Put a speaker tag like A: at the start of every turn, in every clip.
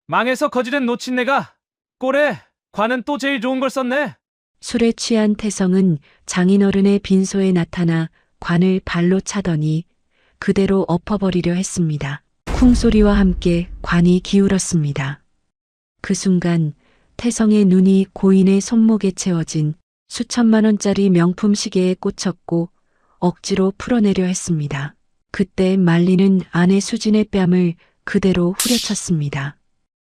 A: 망해서 거지된 노친네가 꼴에 관은 또 제일 좋은 걸 썼네.
B: 술에 취한 태성은 장인어른의 빈소에 나타나 관을 발로 차더니 그대로 엎어버리려 했습니다. 쿵소리와 함께 관이 기울었습니다. 그 순간 태성의 눈이 고인의 손목에 채워진 수천만 원짜리 명품 시계에 꽂혔고 억지로 풀어내려 했습니다. 그때 말리는 아내 수진의 뺨을 그대로 후려쳤습니다.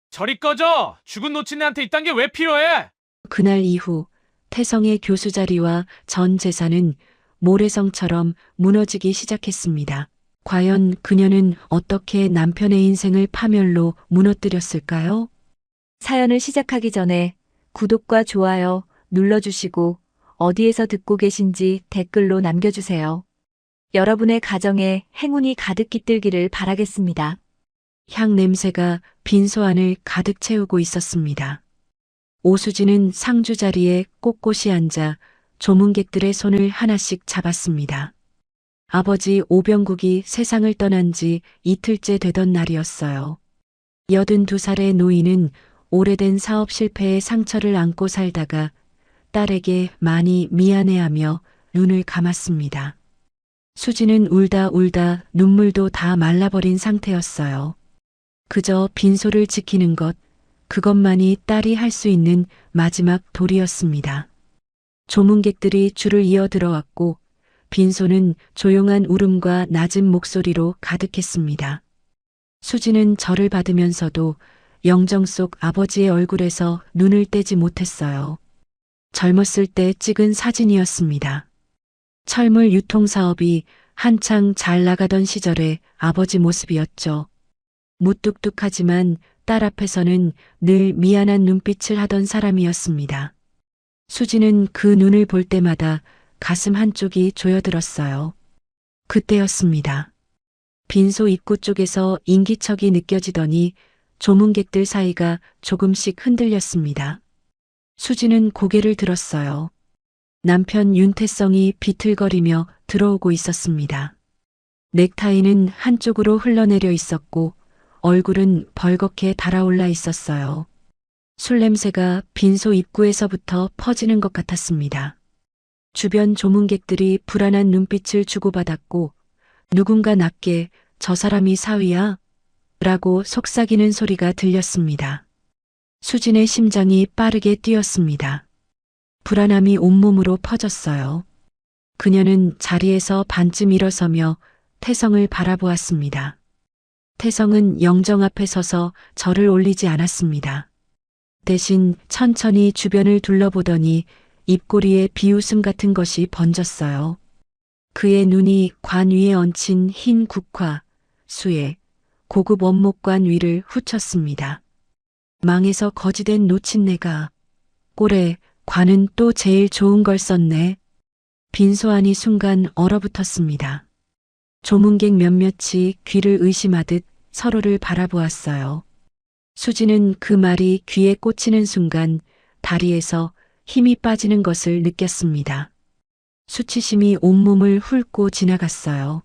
A: 저리 꺼져! 죽은 노친네한테 이딴 게 왜 필요해?
B: 그날 이후 태성의 교수 자리와 전 재산은 모래성처럼 무너지기 시작했습니다. 과연 그녀는 어떻게 남편의 인생을 파멸로 무너뜨렸을까요?
C: 사연을 시작하기 전에 구독과 좋아요 눌러주시고 어디에서 듣고 계신지 댓글로 남겨주세요. 여러분의 가정에 행운이 가득 깃들기를 바라겠습니다.
B: 향 냄새가 빈소 안을 가득 채우고 있었습니다. 오수진은 상주 자리에 꼿꼿이 앉아 조문객들의 손을 하나씩 잡았습니다. 아버지 오병국이 세상을 떠난 지 이틀째 되던 날이었어요. 82살의 노인은 오래된 사업 실패의 상처를 안고 살다가 딸에게 많이 미안해하며 눈을 감았습니다. 수지는 울다 울다 눈물도 다 말라버린 상태였어요. 그저 빈소를 지키는 것, 그것만이 딸이 할 수 있는 마지막 도리였습니다. 조문객들이 줄을 이어 들어왔고 빈소는 조용한 울음과 낮은 목소리로 가득했습니다. 수지는 절을 받으면서도 영정 속 아버지의 얼굴에서 눈을 떼지 못했어요. 젊었을 때 찍은 사진이었습니다. 철물 유통사업이 한창 잘 나가던 시절의 아버지 모습이었죠. 무뚝뚝하지만 딸 앞에서는 늘 미안한 눈빛을 하던 사람이었습니다. 수지는 그 눈을 볼 때마다 가슴 한쪽이 조여들었어요. 그때였습니다. 빈소 입구 쪽에서 인기척이 느껴지더니 조문객들 사이가 조금씩 흔들렸습니다. 수지는 고개를 들었어요. 남편 윤태성이 비틀거리며 들어오고 있었습니다. 넥타이는 한쪽으로 흘러내려 있었고 얼굴은 벌겋게 달아올라 있었어요. 술 냄새가 빈소 입구에서부터 퍼지는 것 같았습니다. 주변 조문객들이 불안한 눈빛을 주고받았고 누군가 낮게 저 사람이 사위야? 라고 속삭이는 소리가 들렸습니다. 수진의 심장이 빠르게 뛰었습니다. 불안함이 온몸으로 퍼졌어요. 그녀는 자리에서 반쯤 일어서며 태성을 바라보았습니다. 태성은 영정 앞에 서서 절을 올리지 않았습니다. 대신 천천히 주변을 둘러보더니 입꼬리에 비웃음 같은 것이 번졌어요. 그의 눈이 관 위에 얹힌 흰 국화, 수에, 고급 원목관 위를 훑었습니다. 망해서 거지된 노친네가 꼴에 관은 또 제일 좋은 걸 썼네. 빈소 안이 순간 얼어붙었습니다. 조문객 몇몇이 귀를 의심하듯 서로를 바라보았어요. 수지는 그 말이 귀에 꽂히는 순간 다리에서 힘이 빠지는 것을 느꼈습니다. 수치심이 온몸을 훑고 지나갔어요.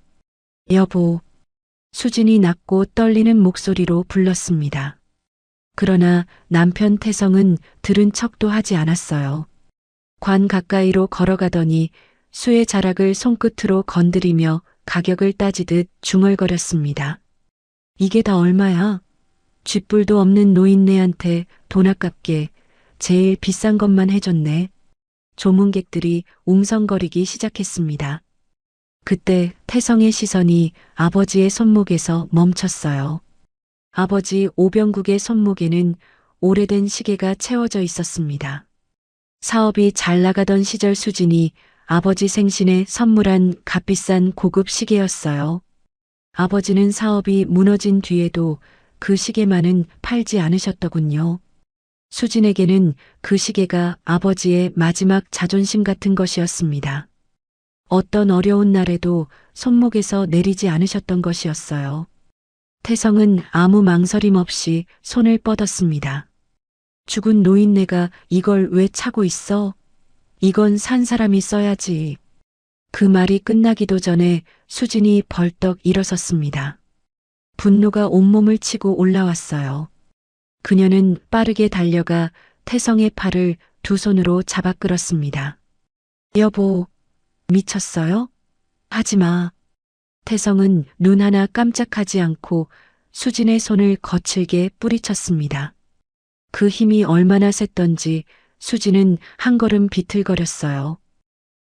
B: 여보. 수진이 낮고 떨리는 목소리로 불렀습니다. 그러나 남편 태성은 들은 척도 하지 않았어요. 관 가까이로 걸어가더니 수의 자락을 손끝으로 건드리며 가격을 따지듯 중얼거렸습니다. 이게 다 얼마야? 쥐뿔도 없는 노인네한테 돈 아깝게 제일 비싼 것만 해줬네. 조문객들이 웅성거리기 시작했습니다. 그때 태성의 시선이 아버지의 손목에서 멈췄어요. 아버지 오병국의 손목에는 오래된 시계가 채워져 있었습니다. 사업이 잘 나가던 시절 수진이 아버지 생신에 선물한 값비싼 고급 시계였어요. 아버지는 사업이 무너진 뒤에도 그 시계만은 팔지 않으셨더군요. 수진에게는 그 시계가 아버지의 마지막 자존심 같은 것이었습니다. 어떤 어려운 날에도 손목에서 내리지 않으셨던 것이었어요. 태성은 아무 망설임 없이 손을 뻗었습니다. 죽은 노인네가 이걸 왜 차고 있어? 이건 산 사람이 써야지. 그 말이 끝나기도 전에 수진이 벌떡 일어섰습니다. 분노가 온몸을 치고 올라왔어요. 그녀는 빠르게 달려가 태성의 팔을 두 손으로 잡아 끌었습니다. 여보, 미쳤어요? 하지 마. 태성은 눈 하나 깜짝하지 않고 수진의 손을 거칠게 뿌리쳤습니다. 그 힘이 얼마나 셌던지 수진은 한 걸음 비틀거렸어요.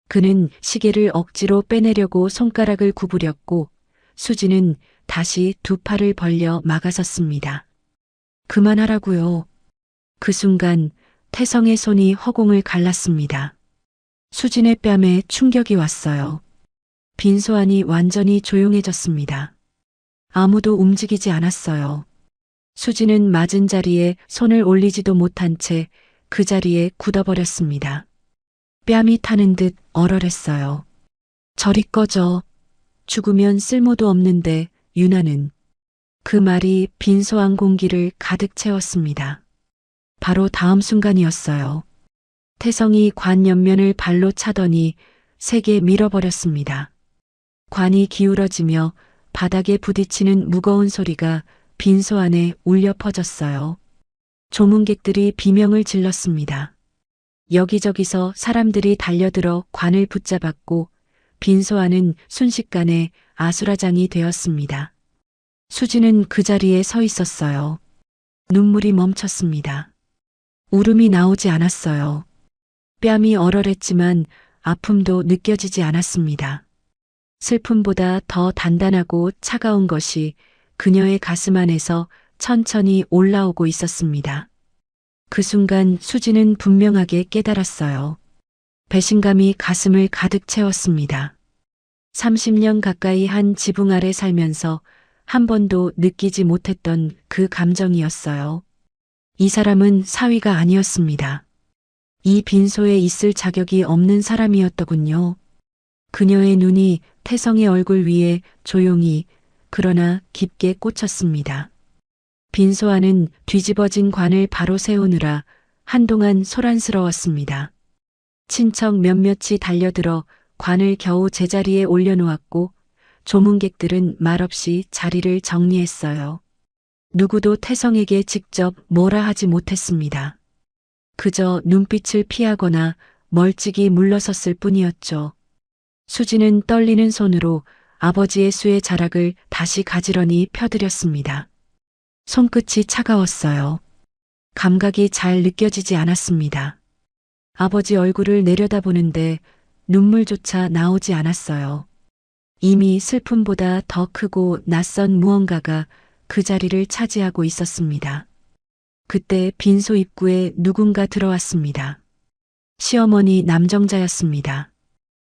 B: 그는 시계를 억지로 빼내려고 손가락을 구부렸고 수진은 다시 두 팔을 벌려 막아섰습니다. 그만하라고요. 그 순간 태성의 손이 허공을 갈랐습니다. 수진의 뺨에 충격이 왔어요. 빈소안이 완전히 조용해졌습니다. 아무도 움직이지 않았어요. 수진은 맞은 자리에 손을 올리지도 못한 채 그 자리에 굳어버렸습니다. 뺨이 타는 듯 얼얼했어요. 저리 꺼져. 죽으면 쓸모도 없는데 유나는. 그 말이 빈소안 공기를 가득 채웠습니다. 바로 다음 순간이었어요. 태성이 관 옆면을 발로 차더니 세게 밀어버렸습니다. 관이 기울어지며 바닥에 부딪히는 무거운 소리가 빈소 안에 울려 퍼졌어요. 조문객들이 비명을 질렀습니다. 여기저기서 사람들이 달려들어 관을 붙잡았고 빈소 안은 순식간에 아수라장이 되었습니다. 수지는 그 자리에 서 있었어요. 눈물이 멈췄습니다. 울음이 나오지 않았어요. 뺨이 얼얼했지만 아픔도 느껴지지 않았습니다. 슬픔보다 더 단단하고 차가운 것이 그녀의 가슴 안에서 천천히 올라오고 있었습니다. 그 순간 수지는 분명하게 깨달았어요. 배신감이 가슴을 가득 채웠습니다. 30년 가까이 한 지붕 아래 살면서 한 번도 느끼지 못했던 그 감정이었어요. 이 사람은 사위가 아니었습니다. 이 빈소에 있을 자격이 없는 사람이었더군요. 그녀의 눈이 태성의 얼굴 위에 조용히 그러나 깊게 꽂혔습니다. 빈소 안은 뒤집어진 관을 바로 세우느라 한동안 소란스러웠습니다. 친척 몇몇이 달려들어 관을 겨우 제자리에 올려놓았고 조문객들은 말없이 자리를 정리했어요. 누구도 태성에게 직접 뭐라 하지 못했습니다. 그저 눈빛을 피하거나 멀찍이 물러섰을 뿐이었죠. 수지는 떨리는 손으로 아버지의 수의 자락을 다시 가지런히 펴드렸습니다. 손끝이 차가웠어요. 감각이 잘 느껴지지 않았습니다. 아버지 얼굴을 내려다보는데 눈물조차 나오지 않았어요. 이미 슬픔보다 더 크고 낯선 무언가가 그 자리를 차지하고 있었습니다. 그때 빈소 입구에 누군가 들어왔습니다. 시어머니 남정자였습니다.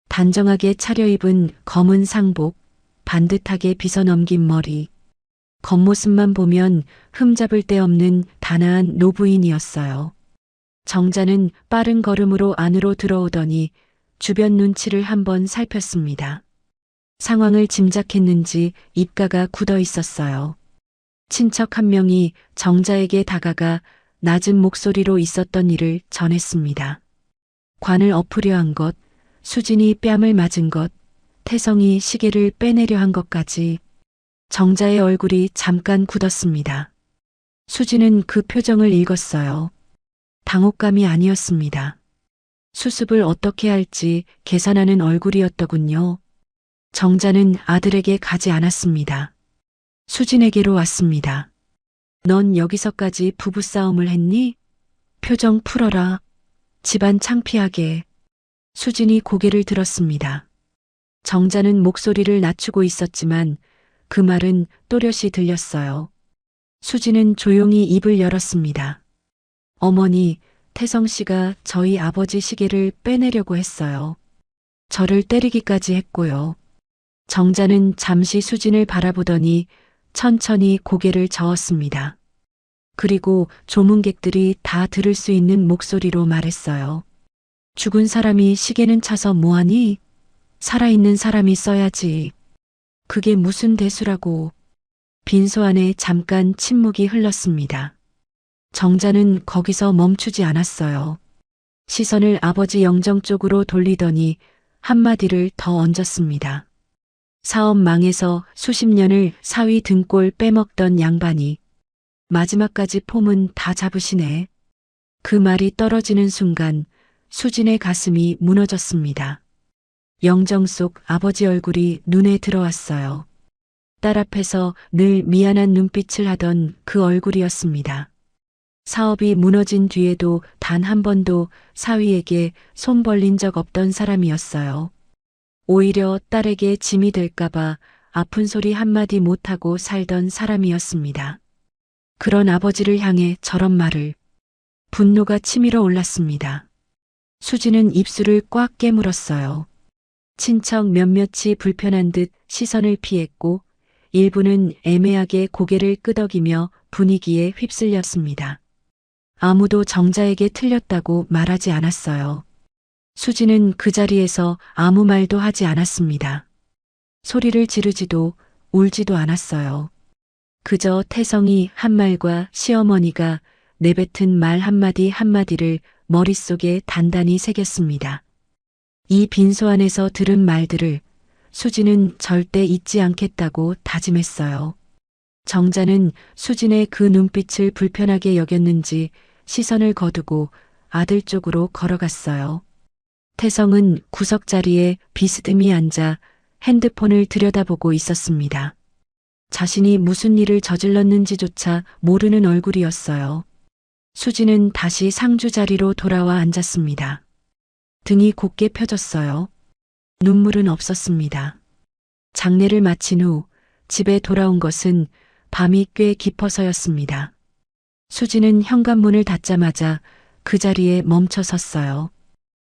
B: 단정하게 차려입은 검은 상복, 반듯하게 빗어넘긴 머리. 겉모습만 보면 흠잡을 데 없는 단아한 노부인이었어요. 정자는 빠른 걸음으로 안으로 들어오더니 주변 눈치를 한번 살폈습니다. 상황을 짐작했는지 입가가 굳어 있었어요. 친척 한 명이 정자에게 다가가 낮은 목소리로 있었던 일을 전했습니다. 관을 엎으려 한 것, 수진이 뺨을 맞은 것, 태성이 시계를 빼내려 한 것까지. 정자의 얼굴이 잠깐 굳었습니다. 수진은 그 표정을 읽었어요. 당혹감이 아니었습니다. 수습을 어떻게 할지 계산하는 얼굴이었더군요. 정자는 아들에게 가지 않았습니다. 수진에게로 왔습니다. 넌 여기서까지 부부싸움을 했니? 표정 풀어라. 집안 창피하게. 수진이 고개를 들었습니다. 정자는 목소리를 낮추고 있었지만 그 말은 또렷이 들렸어요. 수진은 조용히 입을 열었습니다. 어머니, 태성 씨가 저희 아버지 시계를 빼내려고 했어요. 저를 때리기까지 했고요. 정자는 잠시 수진을 바라보더니 천천히 고개를 저었습니다. 그리고 조문객들이 다 들을 수 있는 목소리로 말했어요. 죽은 사람이 시계는 차서 뭐하니? 살아있는 사람이 써야지. 그게 무슨 대수라고. 빈소 안에 잠깐 침묵이 흘렀습니다. 정자는 거기서 멈추지 않았어요. 시선을 아버지 영정 쪽으로 돌리더니 한마디를 더 얹었습니다. 사업 망해서 수십 년을 사위 등골 빼먹던 양반이 마지막까지 폼은 다 잡으시네. 그 말이 떨어지는 순간 수진의 가슴이 무너졌습니다. 영정 속 아버지 얼굴이 눈에 들어왔어요. 딸 앞에서 늘 미안한 눈빛을 하던 그 얼굴이었습니다. 사업이 무너진 뒤에도 단 한 번도 사위에게 손 벌린 적 없던 사람이었어요. 오히려 딸에게 짐이 될까봐 아픈 소리 한마디 못하고 살던 사람이었습니다. 그런 아버지를 향해 저런 말을. 분노가 치밀어 올랐습니다. 수지는 입술을 꽉 깨물었어요. 친척 몇몇이 불편한 듯 시선을 피했고 일부는 애매하게 고개를 끄덕이며 분위기에 휩쓸렸습니다. 아무도 정자에게 틀렸다고 말하지 않았어요. 수지는 그 자리에서 아무 말도 하지 않았습니다. 소리를 지르지도 울지도 않았어요. 그저 태성이 한 말과 시어머니가 내뱉은 말 한마디 한마디를 머릿속에 단단히 새겼습니다. 이 빈소 안에서 들은 말들을 수지는 절대 잊지 않겠다고 다짐했어요. 정자는 수진의 그 눈빛을 불편하게 여겼는지 시선을 거두고 아들 쪽으로 걸어갔어요. 태성은 구석자리에 비스듬히 앉아 핸드폰을 들여다보고 있었습니다. 자신이 무슨 일을 저질렀는지조차 모르는 얼굴이었어요. 수지는 다시 상주 자리로 돌아와 앉았습니다. 등이 곧게 펴졌어요. 눈물은 없었습니다. 장례를 마친 후 집에 돌아온 것은 밤이 꽤 깊어서였습니다. 수지는 현관문을 닫자마자 그 자리에 멈춰 섰어요.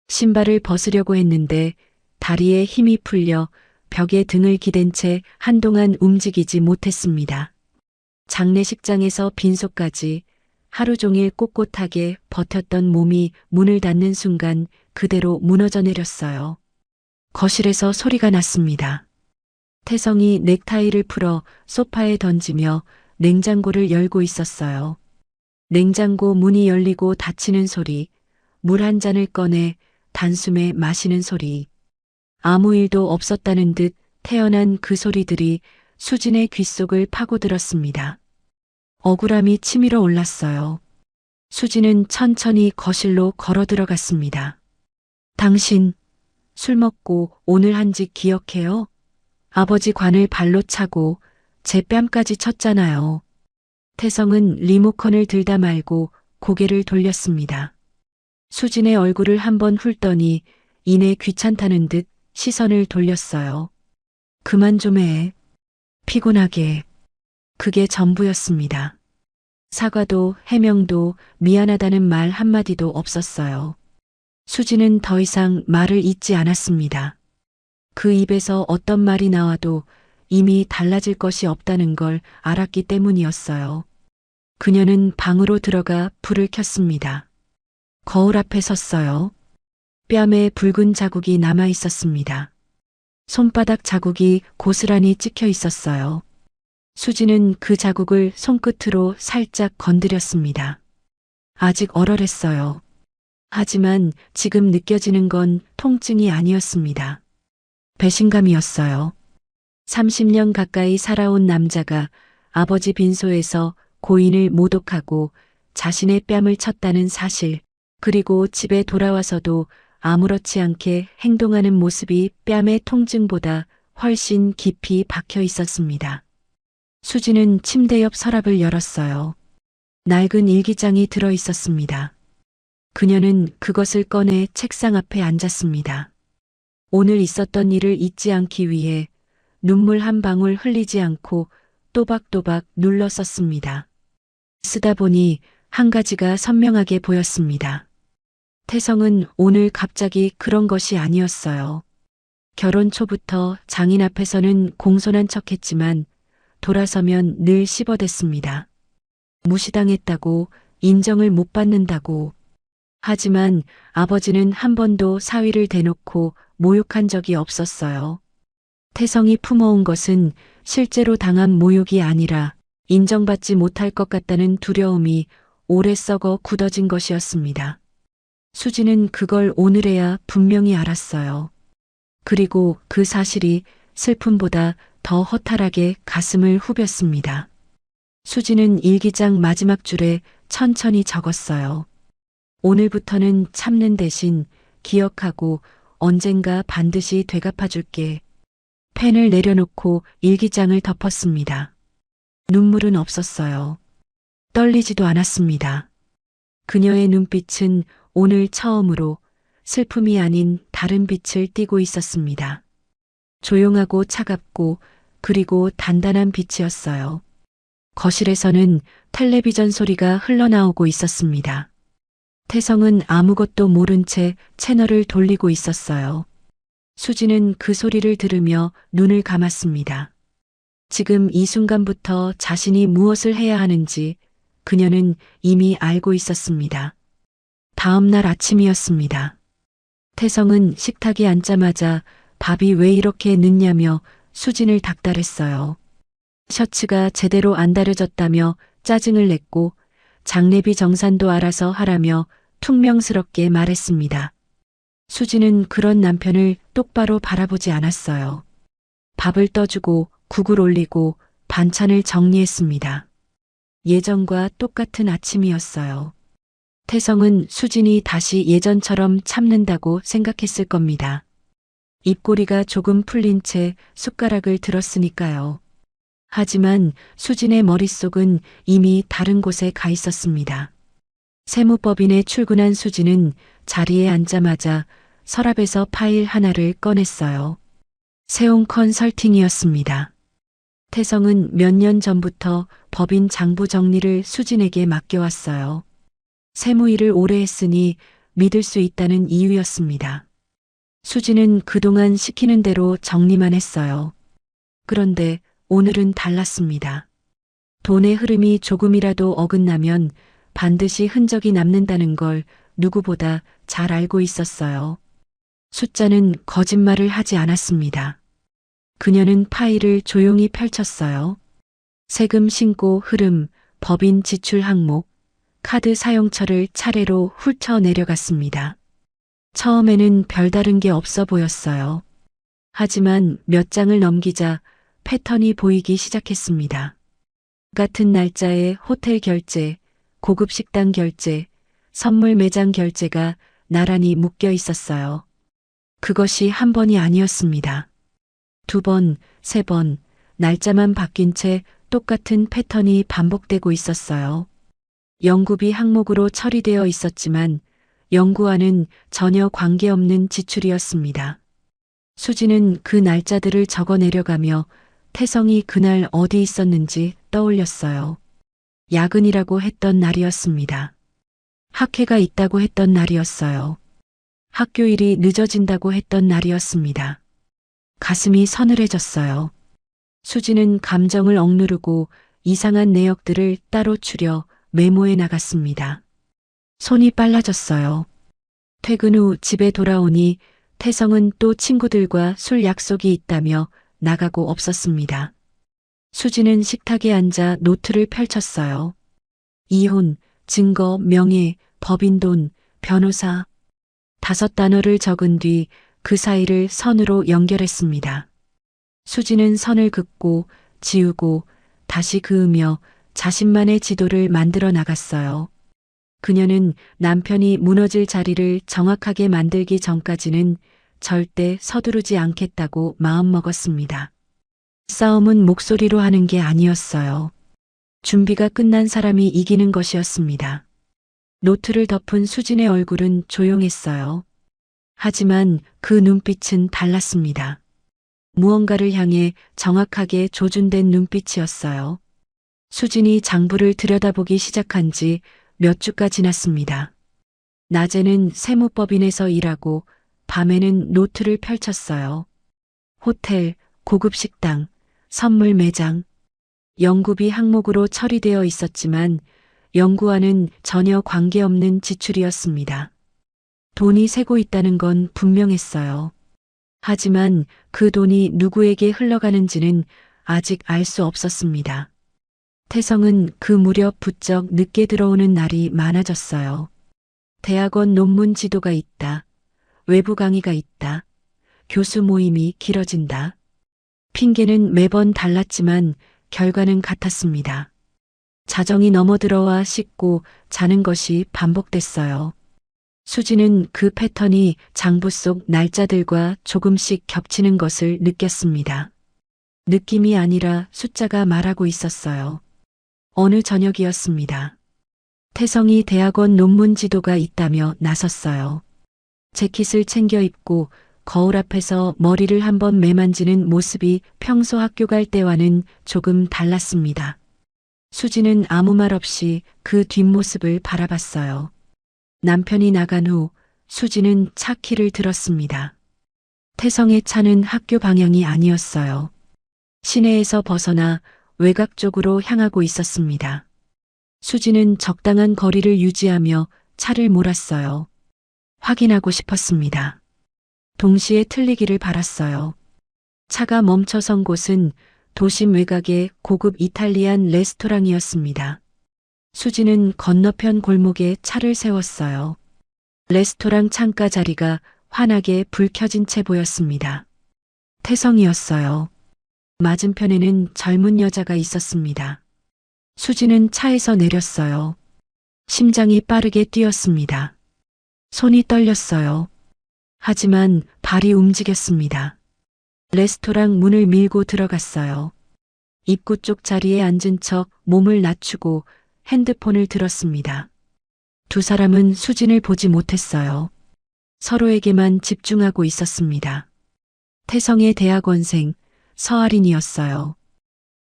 B: 신발을 벗으려고 했는데 다리에 힘이 풀려 벽에 등을 기댄 채 한동안 움직이지 못했습니다. 장례식장에서 빈소까지 하루 종일 꼿꼿하게 버텼던 몸이 문을 닫는 순간 그대로 무너져 내렸어요. 거실에서 소리가 났습니다. 태성이 넥타이를 풀어 소파에 던지며 냉장고를 열고 있었어요. 냉장고 문이 열리고 닫히는 소리, 물 한 잔을 꺼내 단숨에 마시는 소리. 아무 일도 없었다는 듯 태어난 그 소리들이 수진의 귓속을 파고들었습니다. 억울함이 치밀어 올랐어요. 수진은 천천히 거실로 걸어 들어갔습니다. 당신 술 먹고 오늘 한 짓 기억해요? 아버지 관을 발로 차고 제 뺨까지 쳤잖아요. 태성은 리모컨을 들다 말고 고개를 돌렸습니다. 수진의 얼굴을 한번 훑더니 이내 귀찮다는 듯 시선을 돌렸어요. 그만 좀 해. 피곤하게. 그게 전부였습니다. 사과도 해명도 미안하다는 말 한마디도 없었어요. 수지는 더 이상 말을 잇지 않았습니다. 그 입에서 어떤 말이 나와도 이미 달라질 것이 없다는 걸 알았기 때문이었어요. 그녀는 방으로 들어가 불을 켰습니다. 거울 앞에 섰어요. 뺨에 붉은 자국이 남아 있었습니다. 손바닥 자국이 고스란히 찍혀 있었어요. 수지는 그 자국을 손끝으로 살짝 건드렸습니다. 아직 얼얼했어요. 하지만 지금 느껴지는 건 통증이 아니었습니다. 배신감이었어요. 30년 가까이 살아온 남자가 아버지 빈소에서 고인을 모독하고 자신의 뺨을 쳤다는 사실, 그리고 집에 돌아와서도 아무렇지 않게 행동하는 모습이 뺨의 통증보다 훨씬 깊이 박혀 있었습니다. 수지는 침대 옆 서랍을 열었어요. 낡은 일기장이 들어 있었습니다. 그녀는 그것을 꺼내 책상 앞에 앉았습니다. 오늘 있었던 일을 잊지 않기 위해 눈물 한 방울 흘리지 않고 또박또박 눌러 썼습니다. 쓰다 보니 한 가지가 선명하게 보였습니다. 태성은 오늘 갑자기 그런 것이 아니었어요. 결혼 초부터 장인 앞에서는 공손한 척했지만 돌아서면 늘 씹어댔습니다. 무시당했다고, 인정을 못 받는다고. 하지만 아버지는 한 번도 사위를 대놓고 모욕한 적이 없었어요. 태성이 품어온 것은 실제로 당한 모욕이 아니라 인정받지 못할 것 같다는 두려움이 오래 썩어 굳어진 것이었습니다. 수지는 그걸 오늘에야 분명히 알았어요. 그리고 그 사실이 슬픔보다 더 허탈하게 가슴을 후볐습니다. 수지는 일기장 마지막 줄에 천천히 적었어요. 오늘부터는 참는 대신 기억하고 언젠가 반드시 되갚아줄게. 펜을 내려놓고 일기장을 덮었습니다. 눈물은 없었어요. 떨리지도 않았습니다. 그녀의 눈빛은 오늘 처음으로 슬픔이 아닌 다른 빛을 띠고 있었습니다. 조용하고 차갑고 그리고 단단한 빛이었어요. 거실에서는 텔레비전 소리가 흘러나오고 있었습니다. 태성은 아무것도 모른 채 채널을 돌리고 있었어요. 수지는 그 소리를 들으며 눈을 감았습니다. 지금 이 순간부터 자신이 무엇을 해야 하는지 그녀는 이미 알고 있었습니다. 다음 날 아침이었습니다. 태성은 식탁에 앉자마자 밥이 왜 이렇게 늦냐며 수진을 닥달했어요. 셔츠가 제대로 안 다려졌다며 짜증을 냈고 장례비 정산도 알아서 하라며 퉁명스럽게 말했습니다. 수지는 그런 남편을 똑바로 바라보지 않았어요. 밥을 떠주고 국을 올리고 반찬을 정리했습니다. 예전과 똑같은 아침이었어요. 태성은 수진이 다시 예전처럼 참는다고 생각했을 겁니다. 입꼬리가 조금 풀린 채 숟가락을 들었으니까요. 하지만 수진의 머릿속은 이미 다른 곳에 가 있었습니다. 세무법인에 출근한 수진은 자리에 앉자마자 서랍에서 파일 하나를 꺼냈어요. 세용 컨설팅이었습니다. 태성은 몇 년 전부터 법인 장부 정리를 수진에게 맡겨왔어요. 세무일을 오래 했으니 믿을 수 있다는 이유였습니다. 수진은 그동안 시키는 대로 정리만 했어요. 그런데 오늘은 달랐습니다. 돈의 흐름이 조금이라도 어긋나면 반드시 흔적이 남는다는 걸 누구보다 잘 알고 있었어요. 숫자는 거짓말을 하지 않았습니다. 그녀는 파일을 조용히 펼쳤어요. 세금 신고 흐름, 법인 지출 항목, 카드 사용처를 차례로 훑어 내려갔습니다. 처음에는 별다른 게 없어 보였어요. 하지만 몇 장을 넘기자 패턴이 보이기 시작했습니다. 같은 날짜에 호텔 결제, 고급 식당 결제, 선물 매장 결제가 나란히 묶여 있었어요. 그것이 한 번이 아니었습니다. 두 번, 세 번, 날짜만 바뀐 채 똑같은 패턴이 반복되고 있었어요. 연구비 항목으로 처리되어 있었지만 연구와는 전혀 관계없는 지출이었습니다. 수지는 그 날짜들을 적어 내려가며 태성이 그날 어디 있었는지 떠올렸어요. 야근이라고 했던 날이었습니다. 학회가 있다고 했던 날이었어요. 학교일이 늦어진다고 했던 날이었습니다. 가슴이 서늘해졌어요. 수지는 감정을 억누르고 이상한 내역들을 따로 추려 메모해 나갔습니다. 손이 빨라졌어요. 퇴근 후 집에 돌아오니 태성은 또 친구들과 술 약속이 있다며 나가고 없었습니다. 수지는 식탁에 앉아 노트를 펼쳤어요. 이혼, 증거, 명예, 법인 돈, 변호사. 5단어를 적은 뒤 그 사이를 선으로 연결했습니다. 수지는 선을 긋고 지우고 다시 그으며 자신만의 지도를 만들어 나갔어요. 그녀는 남편이 무너질 자리를 정확하게 만들기 전까지는 절대 서두르지 않겠다고 마음먹었습니다. 싸움은 목소리로 하는 게 아니었어요. 준비가 끝난 사람이 이기는 것이었습니다. 노트를 덮은 수진의 얼굴은 조용했어요. 하지만 그 눈빛은 달랐습니다. 무언가를 향해 정확하게 조준된 눈빛이었어요. 수진이 장부를 들여다보기 시작한 지 몇 주가 지났습니다. 낮에는 세무법인에서 일하고 밤에는 노트를 펼쳤어요. 호텔, 고급 식당, 선물 매장, 연구비 항목으로 처리되어 있었지만 연구와는 전혀 관계없는 지출이었습니다. 돈이 새고 있다는 건 분명했어요. 하지만 그 돈이 누구에게 흘러가는지는 아직 알 수 없었습니다. 태성은 그 무렵 부쩍 늦게 들어오는 날이 많아졌어요. 대학원 논문 지도가 있다. 외부 강의가 있다. 교수 모임이 길어진다. 핑계는 매번 달랐지만 결과는 같았습니다. 자정이 넘어들어와 씻고 자는 것이 반복됐어요. 수지는 그 패턴이 장부 속 날짜들과 조금씩 겹치는 것을 느꼈습니다. 느낌이 아니라 숫자가 말하고 있었어요. 어느 저녁이었습니다. 태성이 대학원 논문 지도가 있다며 나섰어요. 재킷을 챙겨 입고 거울 앞에서 머리를 한번 매만지는 모습이 평소 학교 갈 때와는 조금 달랐습니다. 수지는 아무 말 없이 그 뒷모습을 바라봤어요. 남편이 나간 후 수지는 차 키를 들었습니다. 태성의 차는 학교 방향이 아니었어요. 시내에서 벗어나 외곽 쪽으로 향하고 있었습니다. 수지는 적당한 거리를 유지하며 차를 몰았어요. 확인하고 싶었습니다. 동시에 틀리기를 바랐어요. 차가 멈춰선 곳은 도심 외곽의 고급 이탈리안 레스토랑이었습니다. 수지는 건너편 골목에 차를 세웠어요. 레스토랑 창가 자리가 환하게 불 켜진 채 보였습니다. 태성이었어요. 맞은편에는 젊은 여자가 있었습니다. 수지는 차에서 내렸어요. 심장이 빠르게 뛰었습니다. 손이 떨렸어요. 하지만 발이 움직였습니다. 레스토랑 문을 밀고 들어갔어요. 입구 쪽 자리에 앉은 척 몸을 낮추고 핸드폰을 들었습니다. 두 사람은 수진을 보지 못했어요. 서로에게만 집중하고 있었습니다. 태성의 대학원생 서아린이었어요.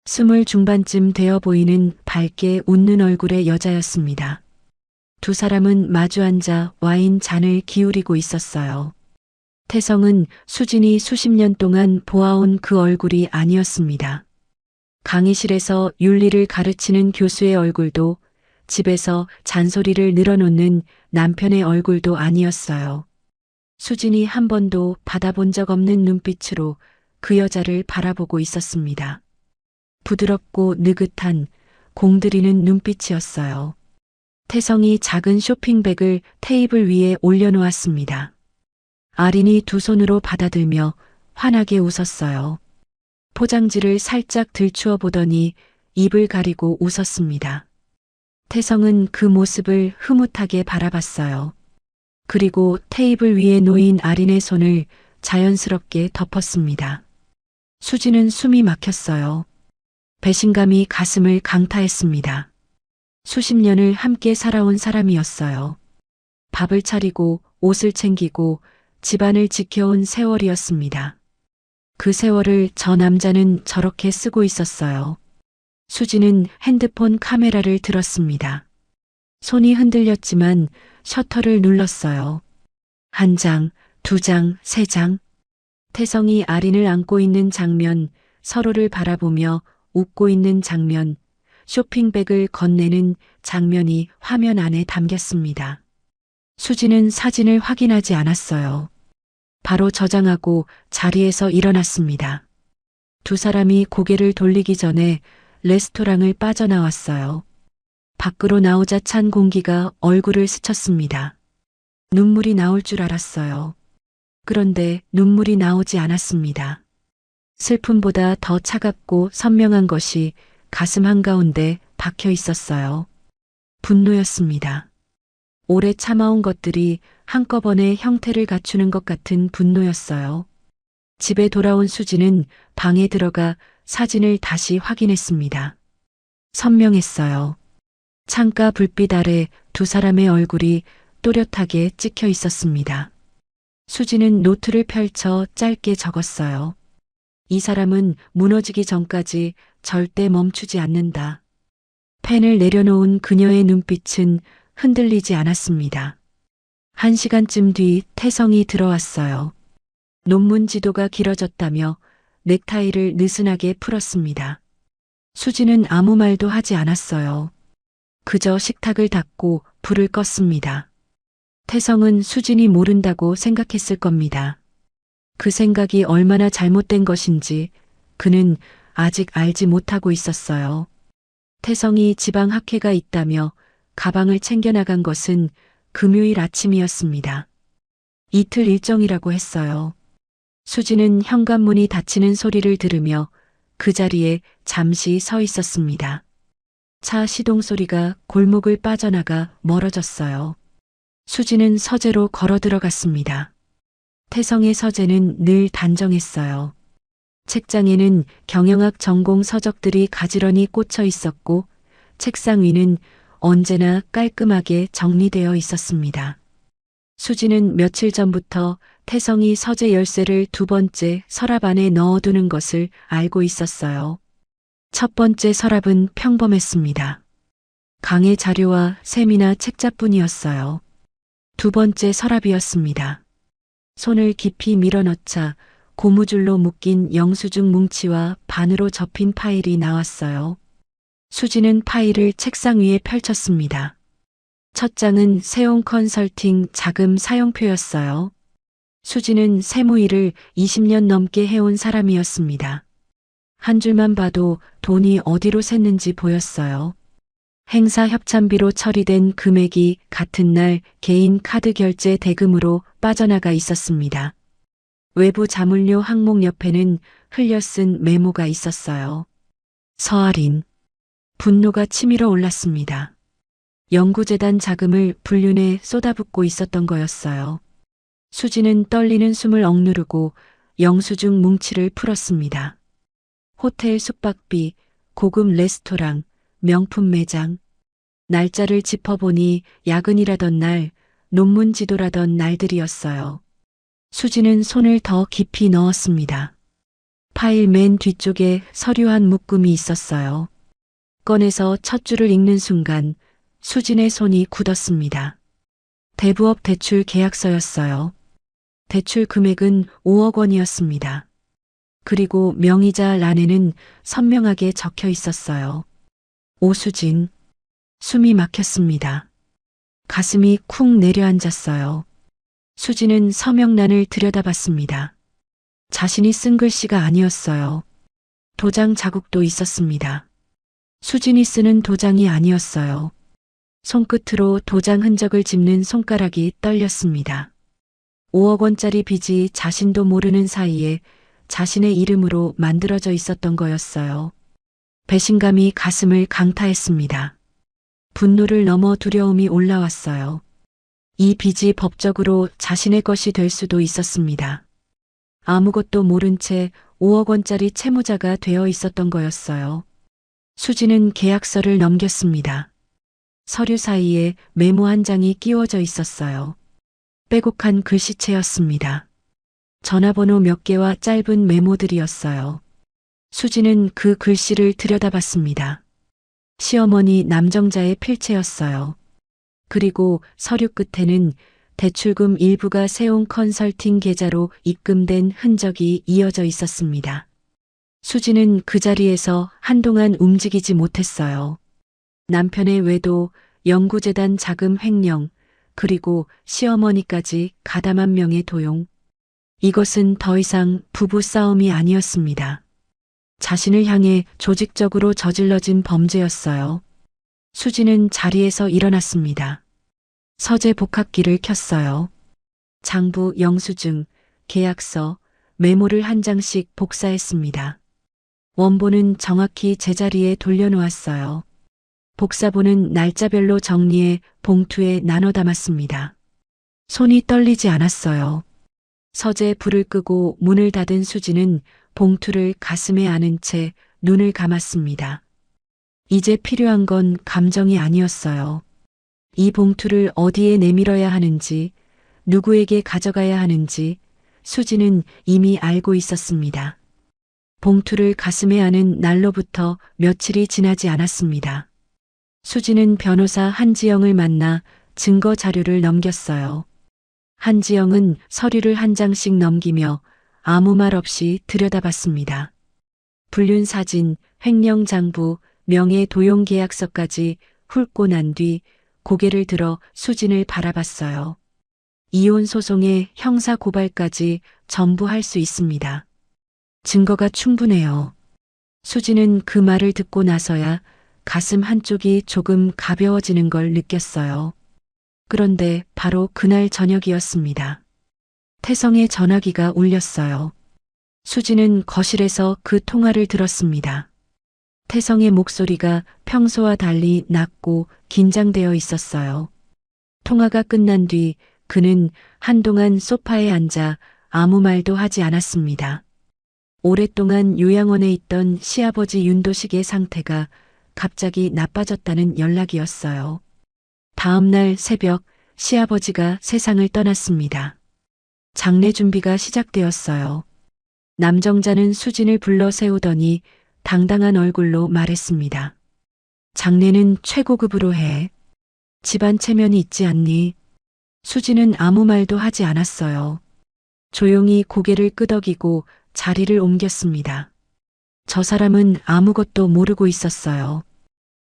B: 20 중반쯤 되어 보이는 밝게 웃는 얼굴의 여자였습니다. 두 사람은 마주 앉아 와인 잔을 기울이고 있었어요. 태성은 수진이 수십 년 동안 보아온 그 얼굴이 아니었습니다. 강의실에서 윤리를 가르치는 교수의 얼굴도, 집에서 잔소리를 늘어놓는 남편의 얼굴도 아니었어요. 수진이 한 번도 받아본 적 없는 눈빛으로 그 여자를 바라보고 있었습니다. 부드럽고 느긋한 공들이는 눈빛이었어요. 태성이 작은 쇼핑백을 테이블 위에 올려놓았습니다. 아린이 두 손으로 받아들며 환하게 웃었어요. 포장지를 살짝 들추어 보더니 입을 가리고 웃었습니다. 태성은 그 모습을 흐뭇하게 바라봤어요. 그리고 테이블 위에 놓인 아린의 손을 자연스럽게 덮었습니다. 수지는 숨이 막혔어요. 배신감이 가슴을 강타했습니다. 수십 년을 함께 살아온 사람이었어요. 밥을 차리고 옷을 챙기고 집안을 지켜온 세월이었습니다. 그 세월을 저 남자는 저렇게 쓰고 있었어요. 수지는 핸드폰 카메라를 들었습니다. 손이 흔들렸지만 셔터를 눌렀어요. 한 장, 두 장, 세 장. 태성이 아린을 안고 있는 장면, 서로를 바라보며 웃고 있는 장면, 쇼핑백을 건네는 장면이 화면 안에 담겼습니다. 수지는 사진을 확인하지 않았어요. 바로 저장하고 자리에서 일어났습니다. 두 사람이 고개를 돌리기 전에 레스토랑을 빠져나왔어요. 밖으로 나오자 찬 공기가 얼굴을 스쳤습니다. 눈물이 나올 줄 알았어요. 그런데 눈물이 나오지 않았습니다. 슬픔보다 더 차갑고 선명한 것이 가슴 한가운데 박혀 있었어요. 분노였습니다. 오래 참아온 것들이 한꺼번에 형태를 갖추는 것 같은 분노였어요. 집에 돌아온 수지는 방에 들어가 사진을 다시 확인했습니다. 선명했어요. 창가 불빛 아래 두 사람의 얼굴이 또렷하게 찍혀 있었습니다. 수지는 노트를 펼쳐 짧게 적었어요. 이 사람은 무너지기 전까지 절대 멈추지 않는다. 펜을 내려놓은 그녀의 눈빛은 흔들리지 않았습니다. 1시간쯤 뒤 태성이 들어왔어요. 논문 지도가 길어졌다며 넥타이를 느슨하게 풀었습니다. 수지는 아무 말도 하지 않았어요. 그저 식탁을 닫고 불을 껐습니다. 태성은 수진이 모른다고 생각했을 겁니다. 그 생각이 얼마나 잘못된 것인지 그는 아직 알지 못하고 있었어요. 태성이 지방학회가 있다며 가방을 챙겨나간 것은 금요일 아침이었습니다. 이틀 일정이라고 했어요. 수지는 현관문이 닫히는 소리를 들으며 그 자리에 잠시 서 있었습니다. 차 시동 소리가 골목을 빠져나가 멀어졌어요. 수지는 서재로 걸어 들어갔습니다. 태성의 서재는 늘 단정했어요. 책장에는 경영학 전공 서적들이 가지런히 꽂혀 있었고 책상 위는 언제나 깔끔하게 정리되어 있었습니다. 수지는 며칠 전부터 태성이 서재 열쇠를 두 번째 서랍 안에 넣어두는 것을 알고 있었어요. 첫 번째 서랍은 평범했습니다. 강의 자료와 세미나 책자뿐이었어요. 두 번째 서랍이었습니다. 손을 깊이 밀어넣자 고무줄로 묶인 영수증 뭉치와 반으로 접힌 파일이 나왔어요. 수지는 파일을 책상 위에 펼쳤습니다. 첫 장은 세용 컨설팅 자금 사용표였어요. 수지는 세무일을 20년 넘게 해온 사람이었습니다. 한 줄만 봐도 돈이 어디로 샜는지 보였어요. 행사 협찬비로 처리된 금액이 같은 날 개인 카드 결제 대금으로 빠져나가 있었습니다. 외부 자물쇠 항목 옆에는 흘려 쓴 메모가 있었어요. 서아린. 분노가 치밀어 올랐습니다. 연구재단 자금을 불륜에 쏟아붓고 있었던 거였어요. 수지는 떨리는 숨을 억누르고 영수증 뭉치를 풀었습니다. 호텔 숙박비, 고급 레스토랑, 명품 매장. 날짜를 짚어보니 야근이라던 날, 논문 지도라던 날들이었어요. 수지는 손을 더 깊이 넣었습니다. 파일 맨 뒤쪽에 서류 한 묶음이 있었어요. 꺼내서 첫 줄을 읽는 순간 수진의 손이 굳었습니다. 대부업 대출 계약서였어요. 대출 금액은 5억 원이었습니다. 그리고 명의자 란에는 선명하게 적혀 있었어요. 오수진. 숨이 막혔습니다. 가슴이 쿵 내려앉았어요. 수지는 서명란을 들여다봤습니다. 자신이 쓴 글씨가 아니었어요. 도장 자국도 있었습니다. 수진이 쓰는 도장이 아니었어요. 손끝으로 도장 흔적을 짚는 손가락이 떨렸습니다. 5억 원짜리 빚이 자신도 모르는 사이에 자신의 이름으로 만들어져 있었던 거였어요. 배신감이 가슴을 강타했습니다. 분노를 넘어 두려움이 올라왔어요. 이 빚이 법적으로 자신의 것이 될 수도 있었습니다. 아무것도 모른 채 5억 원짜리 채무자가 되어 있었던 거였어요. 수지는 계약서를 넘겼습니다. 서류 사이에 메모 한 장이 끼워져 있었어요. 빼곡한 글씨체였습니다. 전화번호 몇 개와 짧은 메모들이었어요. 수지는 그 글씨를 들여다봤습니다. 시어머니 남정자의 필체였어요. 그리고 서류 끝에는 대출금 일부가 세용 컨설팅 계좌로 입금된 흔적이 이어져 있었습니다. 수지는 그 자리에서 한동안 움직이지 못했어요. 남편의 외도, 연구재단 자금 횡령, 그리고 시어머니까지 가담한 명의 도용. 이것은 더 이상 부부 싸움이 아니었습니다. 자신을 향해 조직적으로 저질러진 범죄였어요. 수지는 자리에서 일어났습니다. 서재 복합기를 켰어요. 장부 영수증, 계약서, 메모를 한 장씩 복사했습니다. 원본은 정확히 제자리에 돌려놓았어요. 복사본은 날짜별로 정리해 봉투에 나눠 담았습니다. 손이 떨리지 않았어요. 서재 불을 끄고 문을 닫은 수지는 봉투를 가슴에 안은 채 눈을 감았습니다. 이제 필요한 건 감정이 아니었어요. 이 봉투를 어디에 내밀어야 하는지, 누구에게 가져가야 하는지 수지는 이미 알고 있었습니다. 봉투를 가슴에 안은 날로부터 며칠이 지나지 않았습니다. 수지는 변호사 한지영을 만나 증거 자료를 넘겼어요. 한지영은 서류를 한 장씩 넘기며 아무 말 없이 들여다봤습니다. 불륜 사진, 횡령 장부, 명예 도용 계약서까지 훑고 난 뒤 고개를 들어 수진을 바라봤어요. 이혼 소송에 형사 고발까지 전부 할 수 있습니다. 증거가 충분해요. 수지는 그 말을 듣고 나서야 가슴 한쪽이 조금 가벼워지는 걸 느꼈어요. 그런데 바로 그날 저녁이었습니다. 태성의 전화기가 울렸어요. 수지는 거실에서 그 통화를 들었습니다. 태성의 목소리가 평소와 달리 낮고 긴장되어 있었어요. 통화가 끝난 뒤 그는 한동안 소파에 앉아 아무 말도 하지 않았습니다. 오랫동안 요양원에 있던 시아버지 윤도식의 상태가 갑자기 나빠졌다는 연락이었어요. 다음 날 새벽 시아버지가 세상을 떠났습니다. 장례 준비가 시작되었어요. 남정자는 수진을 불러 세우더니 당당한 얼굴로 말했습니다. 장례는 최고급으로 해. 집안 체면이 있지 않니? 수진은 아무 말도 하지 않았어요. 조용히 고개를 끄덕이고 자리를 옮겼습니다. 저 사람은 아무것도 모르고 있었어요.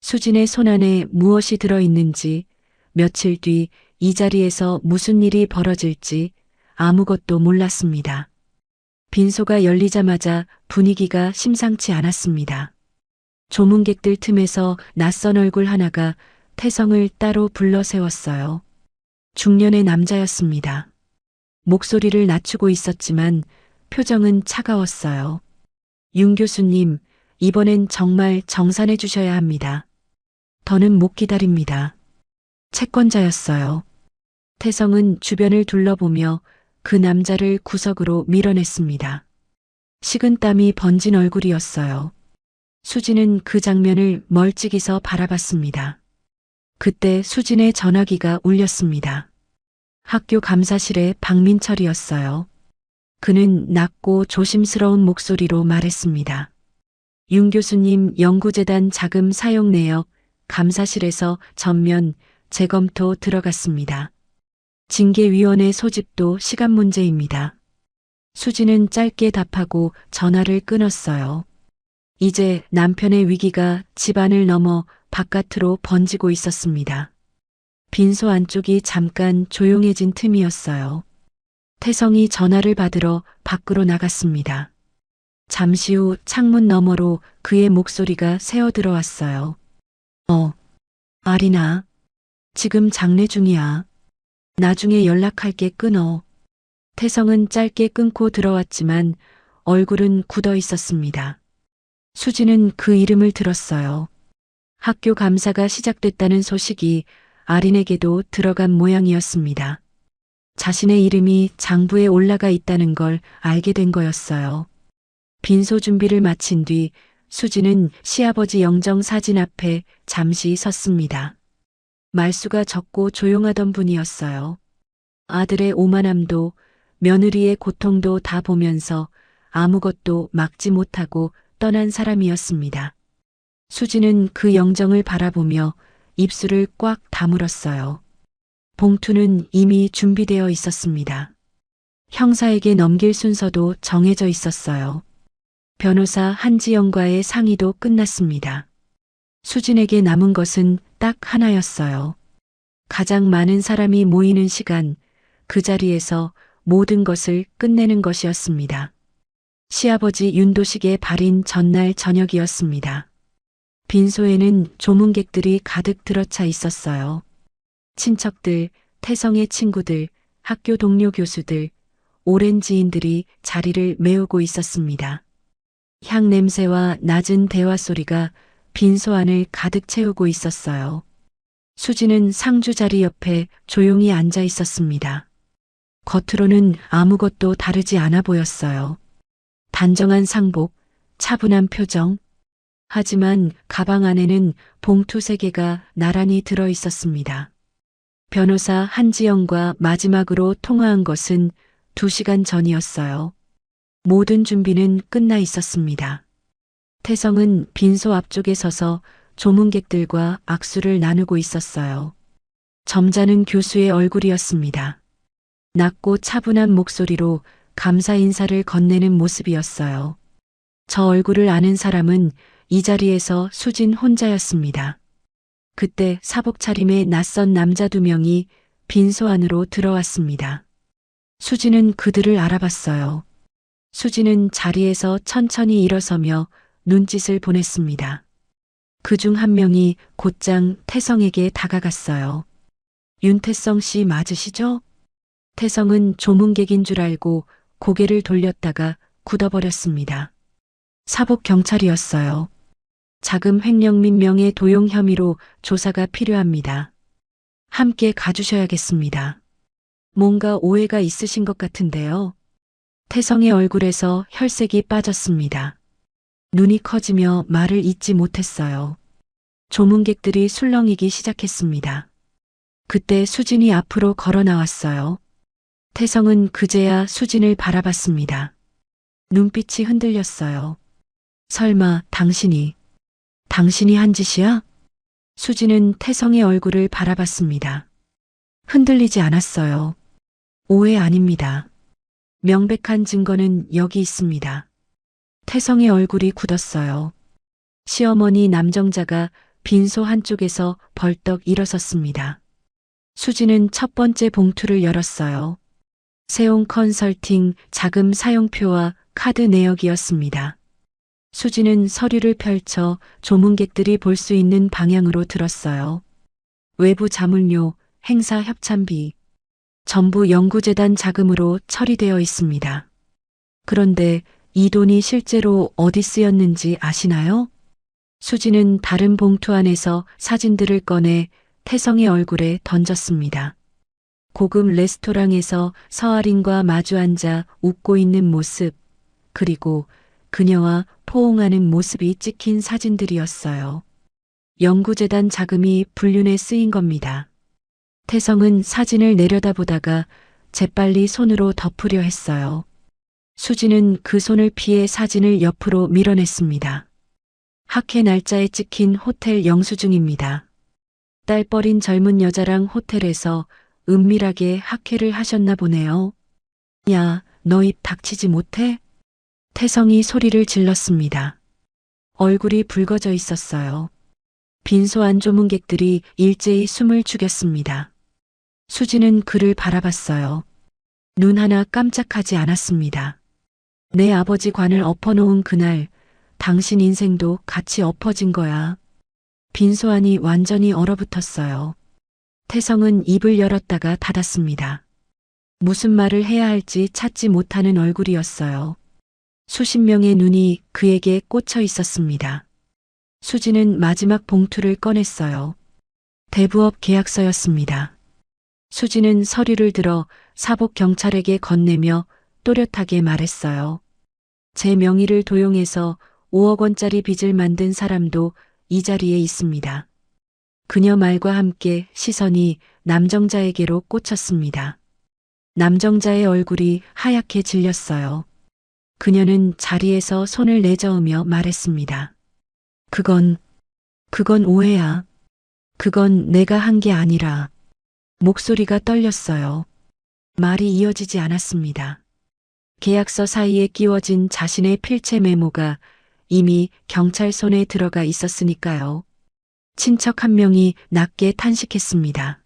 B: 수진의 손안에 무엇이 들어있는지, 며칠 뒤 이 자리에서 무슨 일이 벌어질지 아무것도 몰랐습니다. 빈소가 열리자마자 분위기가 심상치 않았습니다. 조문객들 틈에서 낯선 얼굴 하나가 태성을 따로 불러 세웠어요. 중년의 남자였습니다. 목소리를 낮추고 있었지만 표정은 차가웠어요. 윤 교수님, 이번엔 정말 정산해 주셔야 합니다. 더는 못 기다립니다. 채권자였어요. 태성은 주변을 둘러보며 그 남자를 구석으로 밀어냈습니다. 식은땀이 번진 얼굴이었어요. 수진은 그 장면을 멀찍이서 바라봤습니다. 그때 수진의 전화기가 울렸습니다. 학교 감사실의 박민철이었어요. 그는 낮고 조심스러운 목소리로 말했습니다. 윤 교수님 연구재단 자금 사용 내역 감사실에서 전면 재검토 들어갔습니다. 징계위원회 소집도 시간 문제입니다. 수진은 짧게 답하고 전화를 끊었어요. 이제 남편의 위기가 집안을 넘어 바깥으로 번지고 있었습니다. 빈소 안쪽이 잠깐 조용해진 틈이었어요. 태성이 전화를 받으러 밖으로 나갔습니다. 잠시 후 창문 너머로 그의 목소리가 새어 들어왔어요. 아리나. 지금 장례 중이야. 나중에 연락할게 끊어. 태성은 짧게 끊고 들어왔지만 얼굴은 굳어 있었습니다. 수지는 그 이름을 들었어요. 학교 감사가 시작됐다는 소식이 아린에게도 들어간 모양이었습니다. 자신의 이름이 장부에 올라가 있다는 걸 알게 된 거였어요. 빈소 준비를 마친 뒤 수지는 시아버지 영정 사진 앞에 잠시 섰습니다. 말수가 적고 조용하던 분이었어요. 아들의 오만함도 며느리의 고통도 다 보면서 아무것도 막지 못하고 떠난 사람이었습니다. 수지는 그 영정을 바라보며 입술을 꽉 다물었어요. 봉투는 이미 준비되어 있었습니다. 형사에게 넘길 순서도 정해져 있었어요. 변호사 한지영과의 상의도 끝났습니다. 수진에게 남은 것은 딱 하나였어요. 가장 많은 사람이 모이는 시간, 그 자리에서 모든 것을 끝내는 것이었습니다. 시아버지 윤도식의 발인 전날 저녁이었습니다. 빈소에는 조문객들이 가득 들어차 있었어요. 친척들, 태성의 친구들, 학교 동료 교수들, 오랜 지인들이 자리를 메우고 있었습니다. 향 냄새와 낮은 대화 소리가 빈소 안을 가득 채우고 있었어요. 수지는 상주 자리 옆에 조용히 앉아 있었습니다. 겉으로는 아무것도 다르지 않아 보였어요. 단정한 상복, 차분한 표정. 하지만 가방 안에는 봉투 3개가 나란히 들어 있었습니다. 변호사 한지영과 마지막으로 통화한 것은 2시간 전이었어요. 모든 준비는 끝나 있었습니다. 태성은 빈소 앞쪽에 서서 조문객들과 악수를 나누고 있었어요. 점잖은 교수의 얼굴이었습니다. 낮고 차분한 목소리로 감사 인사를 건네는 모습이었어요. 저 얼굴을 아는 사람은 이 자리에서 수진 혼자였습니다. 그때 사복 차림의 낯선 남자 2명이 빈소 안으로 들어왔습니다. 수진은 그들을 알아봤어요. 수진은 자리에서 천천히 일어서며 눈짓을 보냈습니다. 그중 한 명이 곧장 태성에게 다가갔어요. 윤태성 씨 맞으시죠? 태성은 조문객인 줄 알고 고개를 돌렸다가 굳어버렸습니다. 사복 경찰이었어요. 자금 횡령 및 명예 도용 혐의로 조사가 필요합니다. 함께 가주셔야겠습니다. 뭔가 오해가 있으신 것 같은데요. 태성의 얼굴에서 혈색이 빠졌습니다. 눈이 커지며 말을 잇지 못했어요. 조문객들이 술렁이기 시작했습니다. 그때 수진이 앞으로 걸어 나왔어요. 태성은 그제야 수진을 바라봤습니다. 눈빛이 흔들렸어요. 설마 당신이 한 짓이야? 수진은 태성의 얼굴을 바라봤습니다. 흔들리지 않았어요. 오해 아닙니다. 명백한 증거는 여기 있습니다. 태성의 얼굴이 굳었어요. 시어머니 남정자가 빈소 한쪽에서 벌떡 일어섰습니다. 수진은 첫 번째 봉투를 열었어요. 세용 컨설팅 자금 사용표와 카드 내역이었습니다. 수진은 서류를 펼쳐 조문객들이 볼 수 있는 방향으로 들었어요. 외부 자문료, 행사 협찬비, 전부 연구재단 자금으로 처리되어 있습니다. 그런데 이 돈이 실제로 어디 쓰였는지 아시나요? 수진은 다른 봉투 안에서 사진들을 꺼내 태성의 얼굴에 던졌습니다. 고급 레스토랑에서 서아린과 마주 앉아 웃고 있는 모습, 그리고 그녀와 포옹하는 모습이 찍힌 사진들이었어요. 연구재단 자금이 불륜에 쓰인 겁니다. 태성은 사진을 내려다보다가 재빨리 손으로 덮으려 했어요. 수진은 그 손을 피해 사진을 옆으로 밀어냈습니다. 학회 날짜에 찍힌 호텔 영수증입니다. 딸뻘인 젊은 여자랑 호텔에서 은밀하게 학회를 하셨나 보네요. 야, 너 입 닥치지 못해? 태성이 소리를 질렀습니다. 얼굴이 붉어져 있었어요. 빈소 안 조문객들이 일제히 숨을 죽였습니다. 수진은 그를 바라봤어요. 눈 하나 깜짝하지 않았습니다. 내 아버지 관을 엎어놓은 그날 당신 인생도 같이 엎어진 거야. 빈소 안이 완전히 얼어붙었어요. 태성은 입을 열었다가 닫았습니다. 무슨 말을 해야 할지 찾지 못하는 얼굴이었어요. 수십 명의 눈이 그에게 꽂혀 있었습니다. 수진은 마지막 봉투를 꺼냈어요. 대부업 계약서였습니다. 수진은 서류를 들어 사복 경찰에게 건네며 또렷하게 말했어요. 제 명의를 도용해서 5억 원짜리 빚을 만든 사람도 이 자리에 있습니다. 그녀 말과 함께 시선이 남정자에게로 꽂혔습니다. 남정자의 얼굴이 하얗게 질렸어요. 그녀는 자리에서 손을 내저으며 말했습니다. 그건 오해야. 그건 내가 한 게 아니라. 목소리가 떨렸어요. 말이 이어지지 않았습니다. 계약서 사이에 끼워진 자신의 필체 메모가 이미 경찰 손에 들어가 있었으니까요. 친척 한 명이 낮게 탄식했습니다.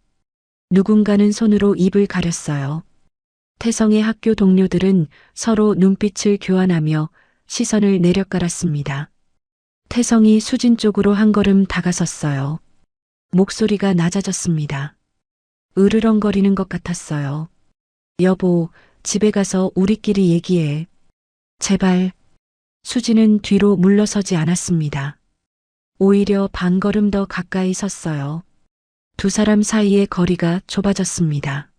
B: 누군가는 손으로 입을 가렸어요. 태성의 학교 동료들은 서로 눈빛을 교환하며 시선을 내려깔았습니다. 태성이 수진 쪽으로 한 걸음 다가섰어요. 목소리가 낮아졌습니다. 으르렁거리는 것 같았어요. 여보, 집에 가서 우리끼리 얘기해. 제발. 수진은 뒤로 물러서지 않았습니다. 오히려 반 걸음 더 가까이 섰어요. 두 사람 사이의 거리가 좁아졌습니다.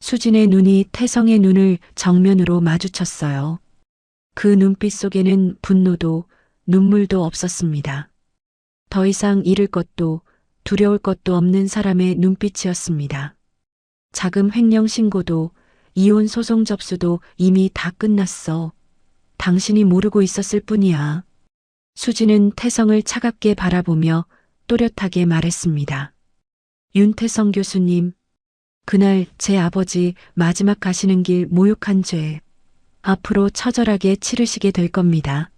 B: 수진의 눈이 태성의 눈을 정면으로 마주쳤어요. 그 눈빛 속에는 분노도 눈물도 없었습니다. 더 이상 잃을 것도 두려울 것도 없는 사람의 눈빛이었습니다. 자금 횡령 신고도 이혼 소송 접수도 이미 다 끝났어. 당신이 모르고 있었을 뿐이야. 수진은 태성을 차갑게 바라보며 또렷하게 말했습니다. 윤태성 교수님, 그날 제 아버지 마지막 가시는 길 모욕한 죄, 앞으로 처절하게 치르시게 될 겁니다.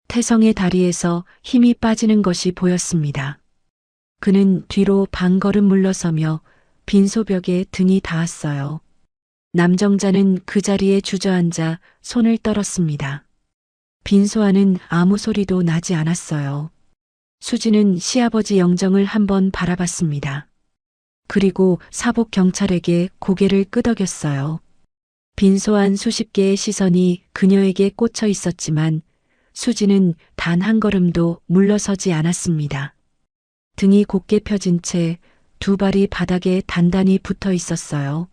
B: 태성의 다리에서 힘이 빠지는 것이 보였습니다. 그는 뒤로 반 걸음 물러서며 빈소벽에 등이 닿았어요. 남정자는 그 자리에 주저앉아 손을 떨었습니다. 빈소 안은 아무 소리도 나지 않았어요. 수진은 시아버지 영정을 한번 바라봤습니다. 그리고 사복 경찰에게 고개를 끄덕였어요. 빈소 안 수십 개의 시선이 그녀에게 꽂혀 있었지만 수지는 단 한 걸음도 물러서지 않았습니다. 등이 곧게 펴진 채 두 발이 바닥에 단단히 붙어 있었어요.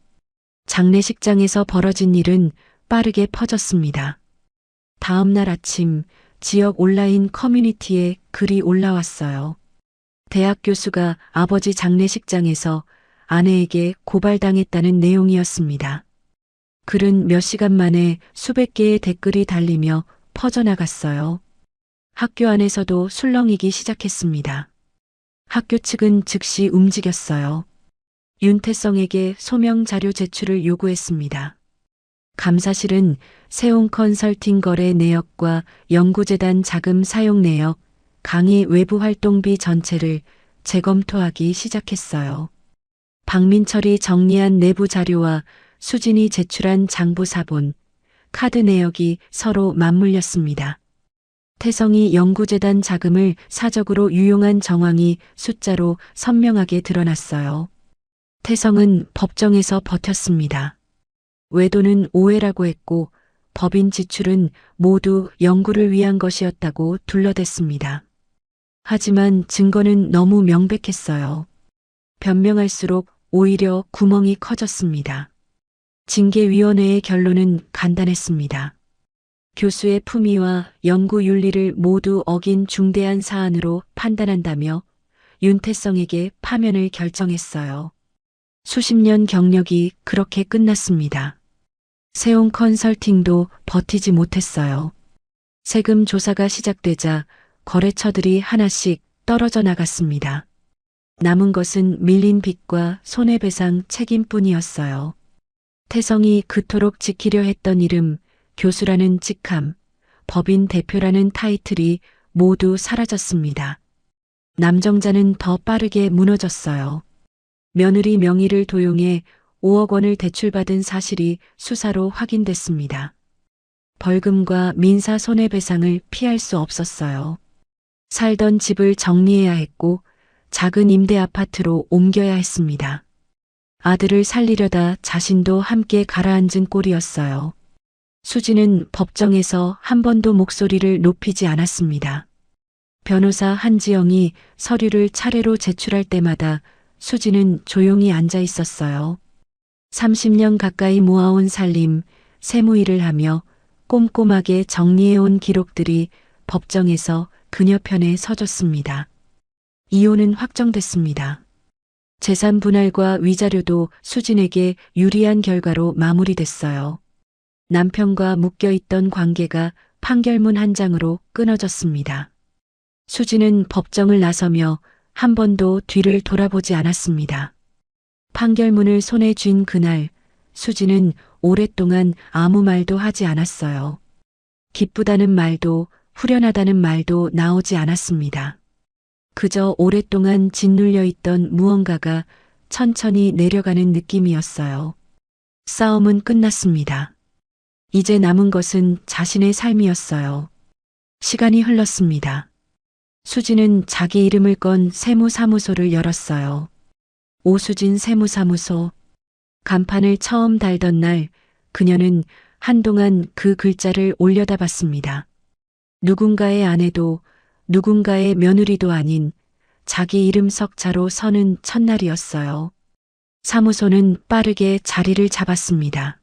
B: 장례식장에서 벌어진 일은 빠르게 퍼졌습니다. 다음 날 아침 지역 온라인 커뮤니티에 글이 올라왔어요. 대학 교수가 아버지 장례식장에서 아내에게 고발당했다는 내용이었습니다. 글은 몇 시간 만에 수백 개의 댓글이 달리며 퍼져나갔어요. 학교 안에서도 술렁이기 시작했습니다. 학교 측은 즉시 움직였어요. 윤태성에게 소명 자료 제출을 요구했습니다. 감사실은 세용 컨설팅 거래 내역과 연구재단 자금 사용 내역, 강의 외부 활동비 전체를 재검토하기 시작했어요. 박민철이 정리한 내부 자료와 수진이 제출한 장부 사본, 카드 내역이 서로 맞물렸습니다. 태성이 연구재단 자금을 사적으로 유용한 정황이 숫자로 선명하게 드러났어요. 태성은 법정에서 버텼습니다. 외도는 오해라고 했고 법인 지출은 모두 연구를 위한 것이었다고 둘러댔습니다. 하지만 증거는 너무 명백했어요. 변명할수록 오히려 구멍이 커졌습니다. 징계위원회의 결론은 간단했습니다. 교수의 품위와 연구 윤리를 모두 어긴 중대한 사안으로 판단한다며 윤태성에게 파면을 결정했어요. 수십 년 경력이 그렇게 끝났습니다. 세용 컨설팅도 버티지 못했어요. 세금 조사가 시작되자 거래처들이 하나씩 떨어져 나갔습니다. 남은 것은 밀린 빚과 손해배상 책임뿐이었어요. 태성이 그토록 지키려 했던 이름, 교수라는 직함, 법인 대표라는 타이틀이 모두 사라졌습니다. 남정자는 더 빠르게 무너졌어요. 며느리 명의를 도용해 5억 원을 대출받은 사실이 수사로 확인됐습니다. 벌금과 민사 손해배상을 피할 수 없었어요. 살던 집을 정리해야 했고 작은 임대 아파트로 옮겨야 했습니다. 아들을 살리려다 자신도 함께 가라앉은 꼴이었어요. 수지는 법정에서 한 번도 목소리를 높이지 않았습니다. 변호사 한지영이 서류를 차례로 제출할 때마다 수지는 조용히 앉아 있었어요. 30년 가까이 모아온 살림, 세무일을 하며 꼼꼼하게 정리해온 기록들이 법정에서 그녀 편에 서줬습니다. 이혼은 확정됐습니다. 재산 분할과 위자료도 수진에게 유리한 결과로 마무리됐어요. 남편과 묶여있던 관계가 판결문 한 장으로 끊어졌습니다. 수진은 법정을 나서며 한 번도 뒤를 돌아보지 않았습니다. 판결문을 손에 쥔 그날, 수진은 오랫동안 아무 말도 하지 않았어요. 기쁘다는 말도 후련하다는 말도 나오지 않았습니다. 그저 오랫동안 짓눌려 있던 무언가가 천천히 내려가는 느낌이었어요. 싸움은 끝났습니다. 이제 남은 것은 자신의 삶이었어요. 시간이 흘렀습니다. 수지는 자기 이름을 건 세무사무소를 열었어요. 오수진 세무사무소. 간판을 처음 달던 날 그녀는 한동안 그 글자를 올려다봤습니다. 누군가의 아내도 누군가의 며느리도 아닌 자기 이름 석자로 서는 첫날이었어요. 사무소는 빠르게 자리를 잡았습니다.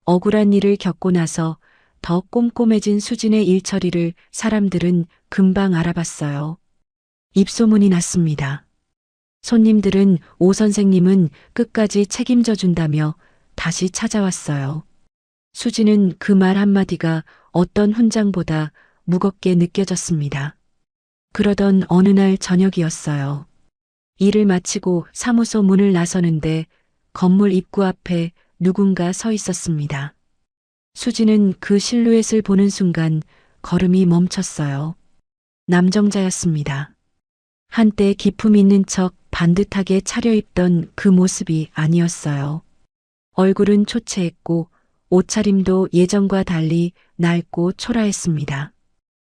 B: 억울한 일을 겪고 나서 더 꼼꼼해진 수진의 일처리를 사람들은 금방 알아봤어요. 입소문이 났습니다. 손님들은 오 선생님은 끝까지 책임져 준다며 다시 찾아왔어요. 수진은 그 말 한마디가 어떤 훈장보다 무겁게 느껴졌습니다. 그러던 어느 날 저녁이었어요. 일을 마치고 사무소 문을 나서는데 건물 입구 앞에 누군가 서 있었습니다. 수지는 그 실루엣을 보는 순간 걸음이 멈췄어요. 남정자였습니다. 한때 기품 있는 척 반듯하게 차려입던 그 모습이 아니었어요. 얼굴은 초췌했고 옷차림도 예전과 달리 낡고 초라했습니다.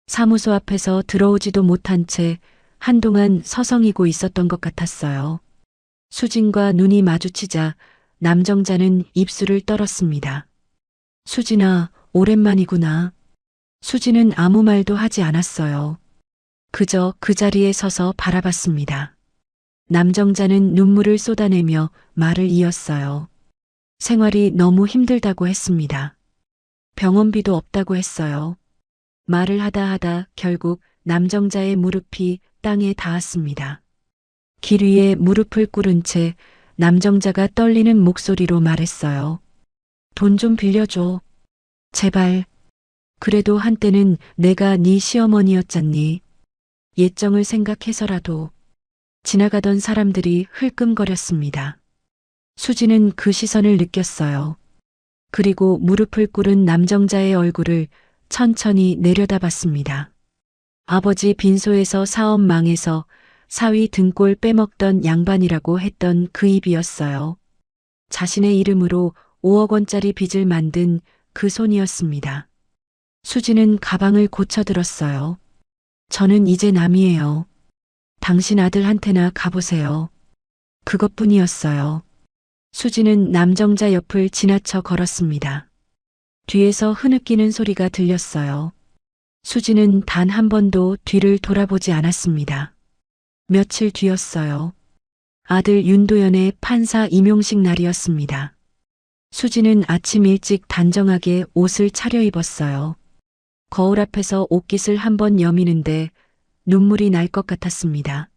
B: 사무소 앞에서 들어오지도 못한 채 한동안 서성이고 있었던 것 같았어요. 수진과 눈이 마주치자 남정자는 입술을 떨었습니다. 수진아, 오랜만이구나. 수지는 아무 말도 하지 않았어요. 그저 그 자리에 서서 바라봤습니다. 남정자는 눈물을 쏟아내며 말을 이었어요. 생활이 너무 힘들다고 했습니다. 병원비도 없다고 했어요. 말을 하다 결국 남정자의 무릎이 땅에 닿았습니다. 길 위에 무릎을 꿇은 채 남정자가 떨리는 목소리로 말했어요. 돈 좀 빌려줘. 제발. 그래도 한때는 내가 네 시어머니였잖니. 예정을 생각해서라도. 지나가던 사람들이 흘끔거렸습니다. 수지는 그 시선을 느꼈어요. 그리고 무릎을 꿇은 남정자의 얼굴을 천천히 내려다봤습니다. 아버지 빈소에서 사업 망해서 사위 등골 빼먹던 양반이라고 했던 그 입이었어요. 자신의 이름으로 5억 원짜리 빚을 만든 그 손이었습니다. 수지는 가방을 고쳐들었어요. 저는 이제 남이에요. 당신 아들한테나 가보세요. 그것뿐이었어요. 수지는 남정자 옆을 지나쳐 걸었습니다. 뒤에서 흐느끼는 소리가 들렸어요. 수지는 단 한 번도 뒤를 돌아보지 않았습니다. 며칠 뒤였어요. 아들 윤도현의 판사 임용식 날이었습니다. 수지는 아침 일찍 단정하게 옷을 차려입었어요. 거울 앞에서 옷깃을 한번 여미는데 눈물이 날 것 같았습니다.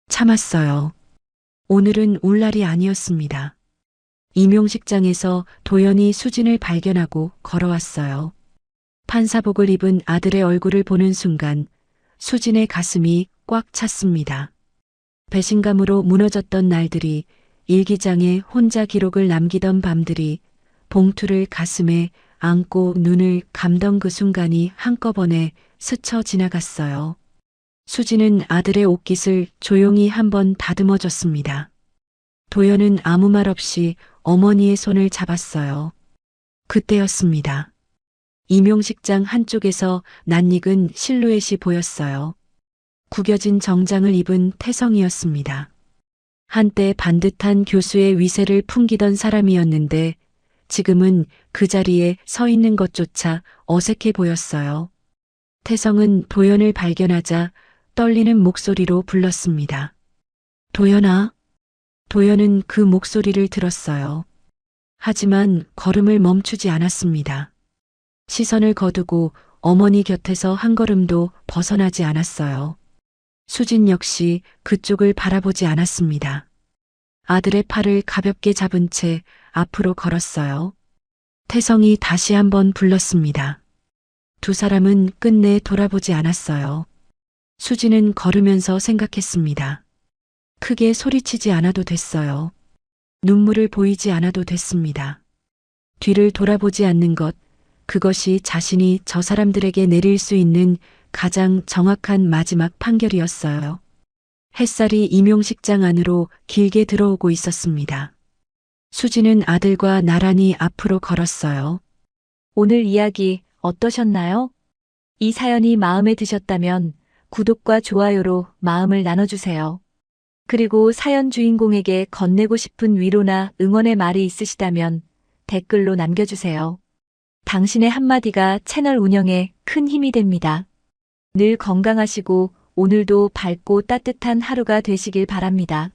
B: 참았어요. 오늘은 울 날이 아니었습니다. 임용식장에서 도연이 수진을 발견하고 걸어왔어요. 판사복을 입은 아들의 얼굴을 보는 순간 수진의 가슴이 꽉 찼습니다. 배신감으로 무너졌던 날들이, 일기장에 혼자 기록을 남기던 밤들이, 봉투를 가슴에 안고 눈을 감던 그 순간이 한꺼번에 스쳐 지나갔어요. 수지는 아들의 옷깃을 조용히 한번 다듬어줬습니다. 도연은 아무 말 없이 어머니의 손을 잡았어요. 그때였습니다. 임용식장 한쪽에서 낯익은 실루엣이 보였어요. 구겨진 정장을 입은 태성이었습니다. 한때 반듯한 교수의 위세를 풍기던 사람이었는데 지금은 그 자리에 서 있는 것조차 어색해 보였어요. 태성은 도연을 발견하자 떨리는 목소리로 불렀습니다. 도연아. 도연은 그 목소리를 들었어요. 하지만 걸음을 멈추지 않았습니다. 시선을 거두고 어머니 곁에서 한 걸음도 벗어나지 않았어요. 수진 역시 그쪽을 바라보지 않았습니다. 아들의 팔을 가볍게 잡은 채 앞으로 걸었어요. 태성이 다시 한번 불렀습니다. 두 사람은 끝내 돌아보지 않았어요. 수지는 걸으면서 생각했습니다. 크게 소리치지 않아도 됐어요. 눈물을 보이지 않아도 됐습니다. 뒤를 돌아보지 않는 것, 그것이 자신이 저 사람들에게 내릴 수 있는 가장 정확한 마지막 판결이었어요. 햇살이 임용식장 안으로 길게 들어오고 있었습니다. 수지는 아들과 나란히 앞으로 걸었어요.
C: 오늘 이야기 어떠셨나요? 이 사연이 마음에 드셨다면 구독과 좋아요로 마음을 나눠주세요. 그리고 사연 주인공에게 건네고 싶은 위로나 응원의 말이 있으시다면 댓글로 남겨주세요. 당신의 한마디가 채널 운영에 큰 힘이 됩니다. 늘 건강하시고 오늘도 밝고 따뜻한 하루가 되시길 바랍니다.